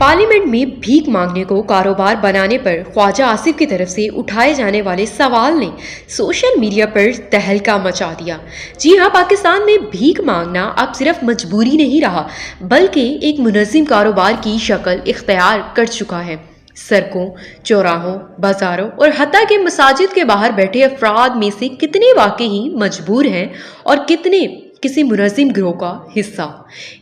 Parliament में भीख मांगने को कारोबार बनाने पर ख्वाजा आसिफ की तरफ से उठाए जाने वाले सवाल ने सोशल मीडिया पर तहलका मचा दिया। जी हाँ, पाकिस्तान में भीख मांगना अब सिर्फ मजबूरी नहीं रहा बल्कि एक मुनज़्ज़म कारोबार की शक्ल इख्तियार कर चुका है। सड़कों, चौराहों, बाजारों और हत्ता के मसाजिद के बाहर बैठे अफराद में से कितने वाकई मजबूर हैं और कितने किसी मुनज़्ज़म गिरोह का हिस्सा।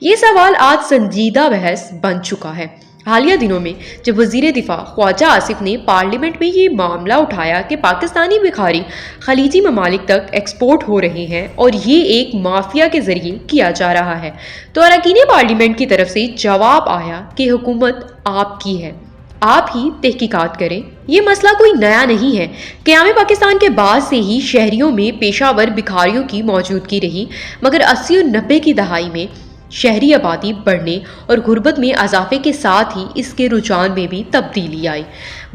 ये सवाल आज संजीदा बहस बन चुका है। हालिया दिनों में जब वजीर दिफा ख्वाजा आसिफ ने पार्लियामेंट में ये मामला उठाया कि पाकिस्तानी भिखारी खलीजी ममालिक तक एक्सपोर्ट हो रहे हैं और ये एक माफिया के जरिए किया जा रहा है, तो अरकान पार्लियामेंट की तरफ से जवाब आया कि हुकूमत आपकी है, आप ही तहकीकात करें। ये मसला कोई नया नहीं है। क़याम पाकिस्तान के बाद से ही शहरियों में पेशावर भिखारियों की मौजूदगी रही, मगर 80 और 90 की दहाई में शहरी आबादी बढ़ने और गुर्बत में इजाफे के साथ ही इसके रुझान में भी तब्दीली आई।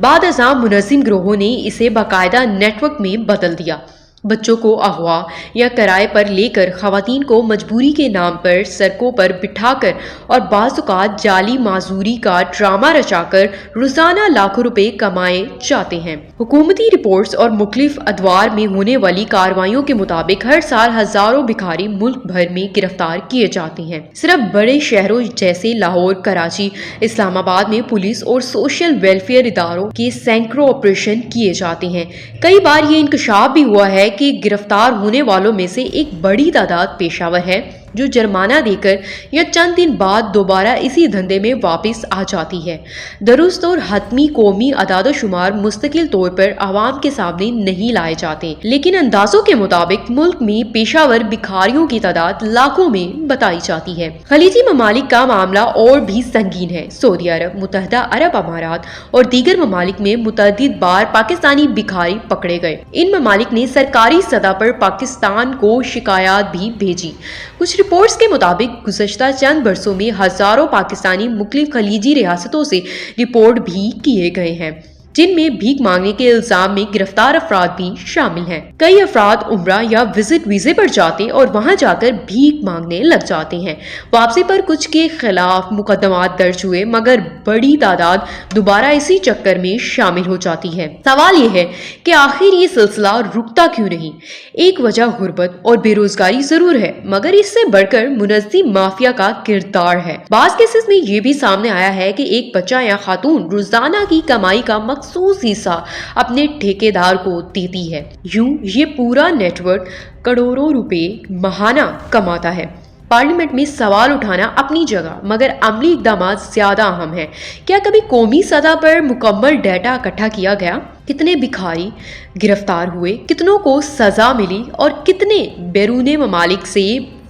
बाद अज़ां मुनज़्ज़म गिरोहों ने इसे बाकायदा नेटवर्क में बदल दिया। बच्चों को अगवा या किराए पर लेकर खवातीन को मजबूरी के नाम पर सड़कों पर बिठाकर और बाज़-औक़ात जाली माजूरी का ड्रामा रचाकर रोज़ाना लाखों रुपए कमाए जाते हैं। हुकूमती रिपोर्ट्स और मुख्तलिफ अदवार में होने वाली कार्रवाइयों के मुताबिक हर साल हजारों भिखारी मुल्क भर में गिरफ्तार किए जाते हैं। सिर्फ बड़े शहरों जैसे लाहौर, कराची, इस्लामाबाद में पुलिस और सोशल वेलफेयर इदारों के सैकड़ों ऑपरेशन किए जाते हैं। कई बार ये इंकशाफ भी हुआ है कि गिरफ्तार होने वालों में से एक बड़ी तादाद पेशावर है जो जुर्माना देकर या चंद दिन बाद दोबारा इसी धंधे में वापस आ जाती है। दुरुस्त और हतमी कौमी अदाद शुमार मुस्तकिल तौर पर आवाम के सामने नहीं लाए जाते, लेकिन अंदाजों के मुताबिक मुल्क में पेशावर भिखारियों की तादाद लाखों में बताई जाती है। खलीजी ममालिक का मामला और भी संगीन है। सऊदी अरब, मुत्तहदा अरब अमारात और दीगर ममालिक में मुतअद्दिद बार पाकिस्तानी भिखारी पकड़े गए। इन ममालिक ने सरकारी सतह पर पाकिस्तान को शिकायत भी भेजी। कुछ रिपोर्ट्स के मुताबिक गुज़श्ता चंद बरसों में हजारों पाकिस्तानी मुख्तलिफ खलीजी रियासतों से रिपोर्ट भी किए गए हैं, जिनमें भीख मांगने के इल्जाम में गिरफ्तार अफराद भी शामिल हैं। कई अफराद उम्रा या विजिट वीजे पर जाते और वहां जाकर भीख मांगने लग जाते हैं। वापसी पर कुछ के खिलाफ मुकदमात दर्ज हुए, मगर बड़ी तादाद दोबारा इसी चक्कर में शामिल हो जाती है। सवाल यह है कि आखिर ये सिलसिला रुकता क्यों नहीं? एक वजह गुर्बत और बेरोजगारी जरूर है, मगर इससे बढ़कर मुनज़्ज़म माफिया का किरदार है। बाज़ केसेस में ये भी सामने आया है कि एक बच्चा या खातून रोजाना की कमाई का मखसूस हिस्सा अपने ठेकेदार को देती है। यूं ये पूरा नेटवर्क करोड़ों रुपए माहाना कमाता है। पार्लियामेंट में सवाल उठाना अपनी जगह, मगर अमली इक़दाम ज्यादा अहम है। क्या कभी कौमी सतह पर मुकम्मल डाटा इकट्ठा किया गया? कितने भिखारी गिरफ्तार हुए, कितनों को सजा मिली और कितने बैरून ममालिक से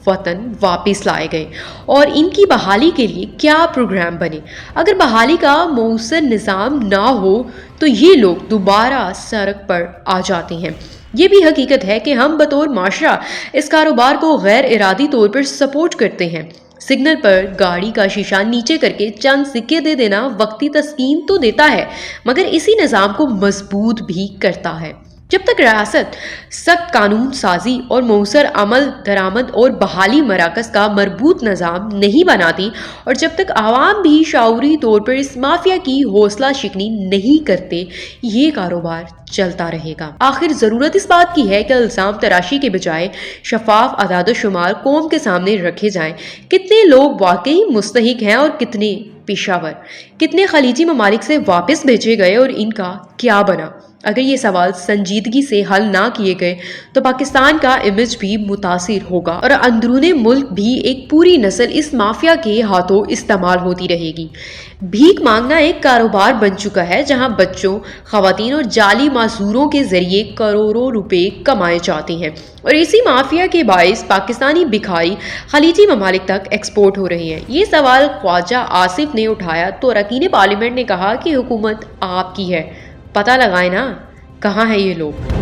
वतन वापस लाए गए और इनकी बहाली के लिए क्या प्रोग्राम बने? अगर बहाली का मौसर निज़ाम ना हो तो ये लोग दोबारा सड़क पर आ जाते हैं। ये भी हकीकत है कि हम बतौर माशरा इस कारोबार को गैर इरादी तौर पर सपोर्ट करते हैं। सिग्नल पर गाड़ी का शीशा नीचे करके चंद सिक्के दे देना वक्ती तस्कीन तो देता है, मगर इसी निज़ाम को मजबूत भी करता है। जब तक रियासत सख्त कानून साजी और मौसर अमल दरामद और बहाली मराकज का मरबूत निज़ाम नहीं बनाती और जब तक आवाम भी शाऊरी तौर पर इस माफिया की हौसला शिकनी नहीं करते, ये कारोबार चलता रहेगा। आखिर जरूरत इस बात की है कि इल्जाम तराशी के बजाय शफाफ अदाद शुमार कौम के सामने रखे जाएं। कितने लोग वाकई मुस्तहिक हैं और कितने पेशावर, कितने खलीजी ममालिक से वापस भेजे गए और इनका क्या बना? अगर ये सवाल संजीदगी से हल ना किए गए तो पाकिस्तान का इमेज भी मुतासिर होगा और अंदरूने मुल्क भी एक पूरी नस्ल इस माफिया के हाथों इस्तेमाल होती रहेगी। भीख मांगना एक कारोबार बन चुका है जहां बच्चों, खवातीन और जाली माजूरों के जरिए करोड़ों रुपए कमाए जाते हैं और इसी माफिया के बाइस पाकिस्तानी भिखारी खलीजी ममालिक तक एक्सपोर्ट हो रहे हैं। ये सवाल ख्वाजा आसिफ ने उठाया तो अरकान पार्लियामेंट ने कहा कि हुकूमत आपकी है, पता लगाए ना कहाँ है ये लोग।